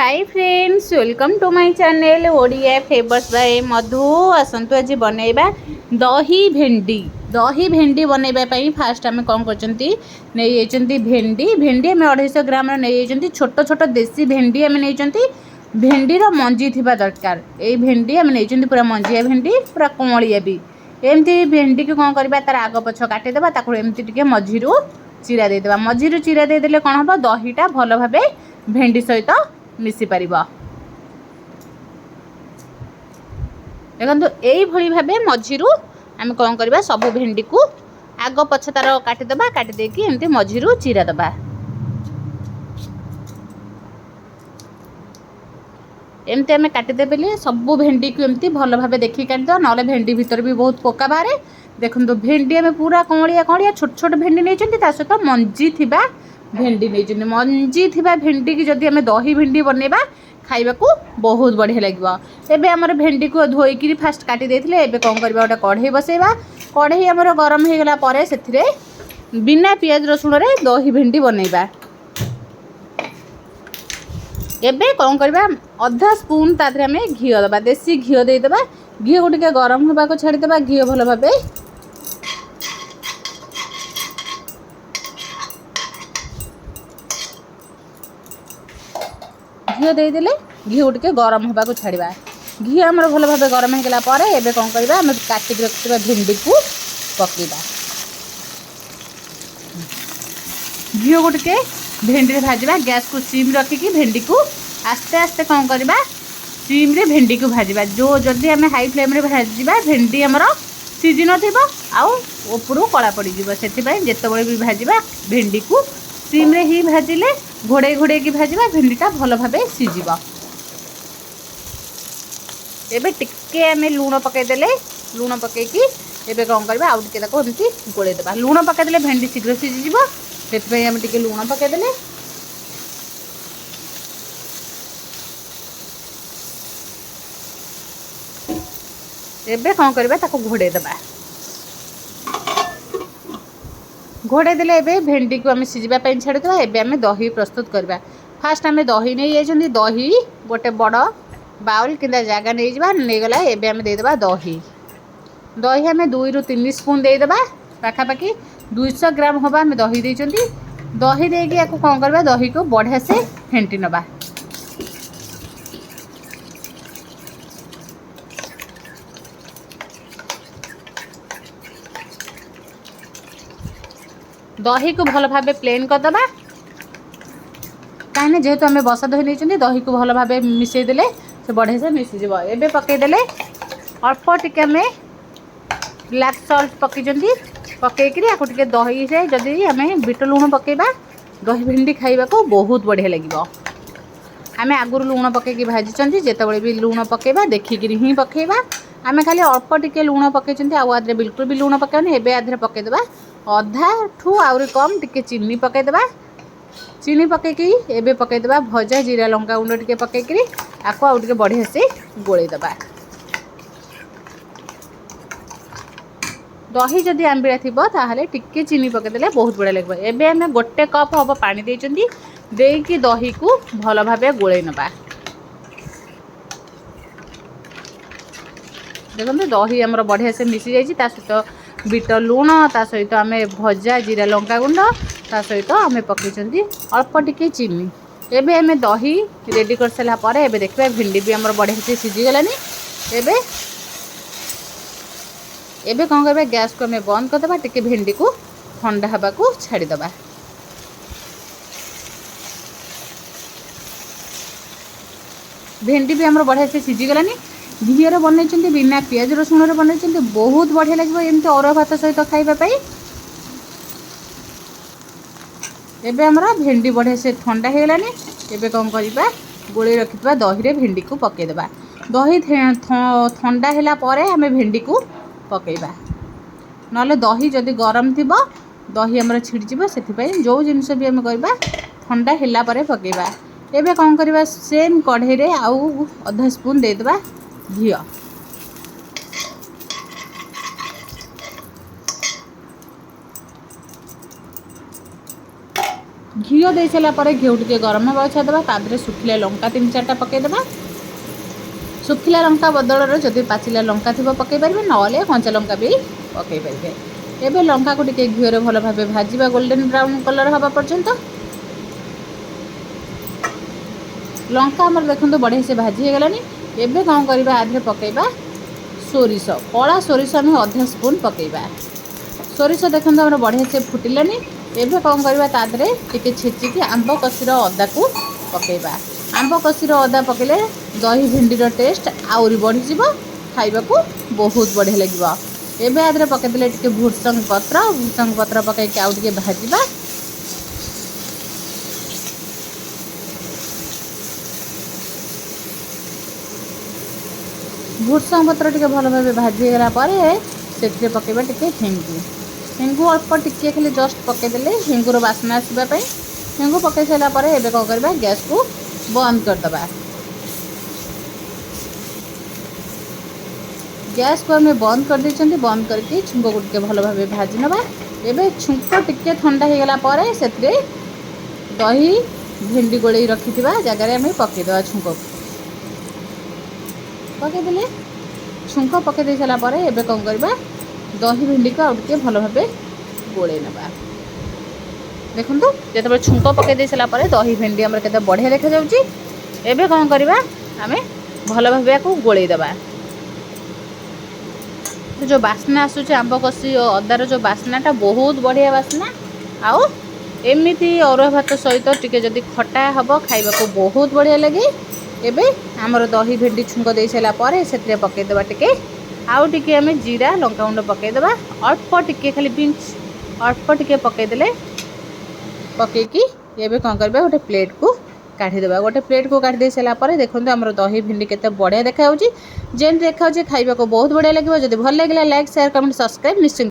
Hi friends, welcome to my channel Odia flavours by Madhu. आसतु आज बनैबा दही भेंडी बनैबा पई फास्ट आम कौन कर भेंडी आम 250 ग्राम नहीं छोट छोट देसी भेंडी आम नहीं भेंडीर मंजी थी दरकार। ये भेंडी आम नहीं पूरा मंजिया भेंडी पूरा कमलिया भी एमती भेंडी को कौन करवा तार आग पछ काटिदेबा एमती मझी चिरा देदेबा। मझी चिरा देदेले कौन हम दहीटा भल भाव भेंडी सहित मिसी पार। देखो यही भाव मझी आम कौन करवा सब भेंडी को आग पछ तार काटिदेबा। काटिदेकी एमती मझी चिरा दबा। एमती आम काटिदेले सब भेंडी को एमती भल भाव देखिए काटिदेवा, ना भेंडी भितर भी बहुत पोका बाहर। देखो भेंडी आम पूरा कमलिया कमलिया छोट छोट भेंडी नहीं सहित मंजी थी भेंडी नहीं मंजी थी भेंडी की जदि आम दही भेंडी बनैबा खाइबा को बहुत बढ़िया लगे। एबे आमर भेंडी को धोईकी फास्ट काटी देथिले। एबे कौन करबा गोटे कढ़ई बसैबा। कढ़ई आमर गरम हो गला परे सेथिरे बिना पियाज रसुण रे दही भेंडी बनैबा। एबे कौन करबा आधा स्पून तादरे आम घी दबा, देसी घी देदेबा। घी को टिके गरम होबा को छाड़ीदेबा। घी भल भाबे घी देदेले घी को टिके गरम होबा को छाड़ीबा। घी आमर भल भाबे गरम हो गला परे एबे कौन करबा आम काटिक रखिबा भेंडी को पकेबा। घी को टिके भेंडी रे भाजबा। गैस को सिम रखिकी भेंडी को आस्ते आस्ते कौन करबा सिम रे भेंडी को भाजबा। जो जदि आम हाई फ्लेम रे भाजबा भेंडी आमर सीझी नथिबो आउ उपरू कला पड़ी जिवो। सेथिबाई जेतेबेले भी भाजबा भेंडी को सिम रे ही भाजिले घोड़े घोड़े की भाजबा भेंडीटा भल भावे सीझिबो। एबे टिके आम लूण पकईदेले लूण पकईकी एबे कौन करबा आउ टिके ताको एमती गोळेई देबा। लूण पकईदेले भेंडी शीघ्र सीझिजिवो, सेथिबाई आम टिके लूण पकईदेले। एबे कौन करबा ताको घोड़ेई देबा। घोड़े देले एबे भेंडी को आम सीझा छाड़ीदेवा। एबे आम दही प्रस्तुत करवा। फास्ट आम दही नहीं जाइए दही गोटे बड़ बाउल कि जगह नहीं जावा नहीं गला। एबे आम देदेबा दही दही आम 2 ରୁ 3 स्पून देदेबा। पाखापाखि 200 ग्राम हम आम दही देइचंती। दही देकी या कौन करवा दही को बढ़िया से फेंटी नबा। दही को भल भाव प्लेन करदबा कहीं जेहेतु आम बसा दही नहीं दही को भल भाव मिसईदेले से बढ़िया से मिसीज। एबे पकईदेले अल्प टिके आम ब्लैक सल्ट पकईचंती। पकईकरी या टिके दही से जदि आम बीट लूण पकईबा दही भेंडी खाइबा को बहुत बढ़िया लगे। आम आगुरी लूण पकईकी भाजी जितेबाला भी लूण पकईबा देखिक ही पकईबा। आम खाली अल्प टिके लूण पकईचंती आधे बिल्कुल भी लूण पकईबनी। एबे आधे पकईदेबा अधा ठू आउरी कम टिके चीनी पकईदेबा। चीनी पकईकी एबे पकईदेबा भजा जीरा लंका गुंड टिके पकईकरी आको आउ टिके बढ़िया से गोळेईदेबा। दही जदि आंबिळा थिबो ताहले टिके चीनी पकईदेले बहुत बढ़िया लगे। एबे आम गोटे कप हम पानी देइचंती देकी दही को भल भाबे गोळेई नबा। देखो दही आमर बढ़िया से मिसी जाइए सहित बीट लूण ता सहित आम भजा जीरा लंका गुंड ता सहित आम पकईचंती अल्प टिके चीनी। एबे आम दही रेडी कर सारा पर एबे देखिबा भिंडी भी आमर बढ़िया से सीझी गलानी। एबे एबे कौन करबा गैस को आम बंद करदेबा। टिके भिंडी को ठंडा हवा को छाड़ीदेबा। भेंडी भी आमर बढ़िया से सीझी गलानी। घीर बनई बिना पियाज रसुण बनई बहुत बढ़िया लगे एमती अरुआ भात सहित खाइबापी। एबे हमरा भेंडी बढ़िया से ठंडा हो गलानी। एबे कौन करबा गोळेई रखिबा दही रे भेंडी को पकईदेबा। दही ठंडा होला परे आमे भेंडी को पकईबा। नले दही जदि गरम थिबो दही हमरा छिड़जिबो। सेथिपाई जो जिनस भी आमे करबा ठंडा होला परे पकईबा। एबे कौन करबा सेम कढ़ई रे आउ आधा स्पून देदेबा घी। घी घिओ दे सारा पर घिउ टे गरम होगा छाड़देवा तादेह सुखिला लंका 3-4टा पकईदेवा सुखिला लंका बदल जदि पाचिला लंका थी पकई पारे ना कंचा लंका भी पकई पारे। एबे लंका को टिके घिओ रे भल भाबे भाजिबा गोल्डन ब्राउन कलर हवा पर्यंत लंका आमर देखो बढ़िया से भाजी हो गलानी। एबे कौन करबा आधे पकईबा सोरिष कला सोरिष आम अधा स्पून पकईबा सोरिष देखो आम बढ़िया से फुटिलानी। एबे कौन करबा तादरे टिके छेचिकी आंब कसीर अदा को पकईबा आंब कसीर अदा पकेले दही भिंडीर टेस्ट आउरी बढ़ी जीवो खाइबा को बहुत बढ़िया लगिबो। एबे आदरे पकेदेले टिके भुसंग पत्र पकईके आउ टिके भाजिबा भुसंग पत्र टिके भल भाबे भाजी गला परे से पकेबा टिके हिंगू अल्प टिके खाली जस्ट पकईदेले हिंगूर बास्ना आसवाई हिंगू पकई सारा पर एबे कौन करबा गैस को बंद करदबा गैस को आम बंद कर देछंती बंद करके छुंक को टिके भल भाबे भाजी नबा। एबे छुंक टिके ठंडा हो गला परे सेतरे दही भिंडी गोले रखिथिबा जगह आम पकईदेवा छुंक पकईदेले छुंक पकई दे सारा पर एबे कौन करबा दही भिंडी को आउटे भल भाबे गोले नबा। देखो जो छुंक पकई दे सारा पर दही भिंडी आम के बढ़िया देखा जाउची। एबे कौन करबा आम भल भाबे को गोले दबा जो बास्ना आसूचे आंब कषी अदार जो बास्नाटा बहुत बढ़िया बास्ना आउ एमती अरुआ भात सहित टिके जदि खटा हम खाइबा को बहुत बढ़िया लगे। एबे आमर दही भेंडी छुंक दे सारा पर से पकईदेवा टिके आउ टिके आम जीरा लंका गुंड पकईदेवा अल्प टिके खाली पिंच अल्प टिके पकईदेले पकईकी एबे कौन करबा गोटे प्लेट को काढ़ीदेवा गोटे प्लेट को काढ़ी दे सारा पर देखो आमर दही भिंडी केते बढ़िया देखा जेन देखा खाइबा को बहुत बढ़िया लगे। जब भल लगे लाइक शेयर कमेंट सब्सक्राइब निश्चिंत।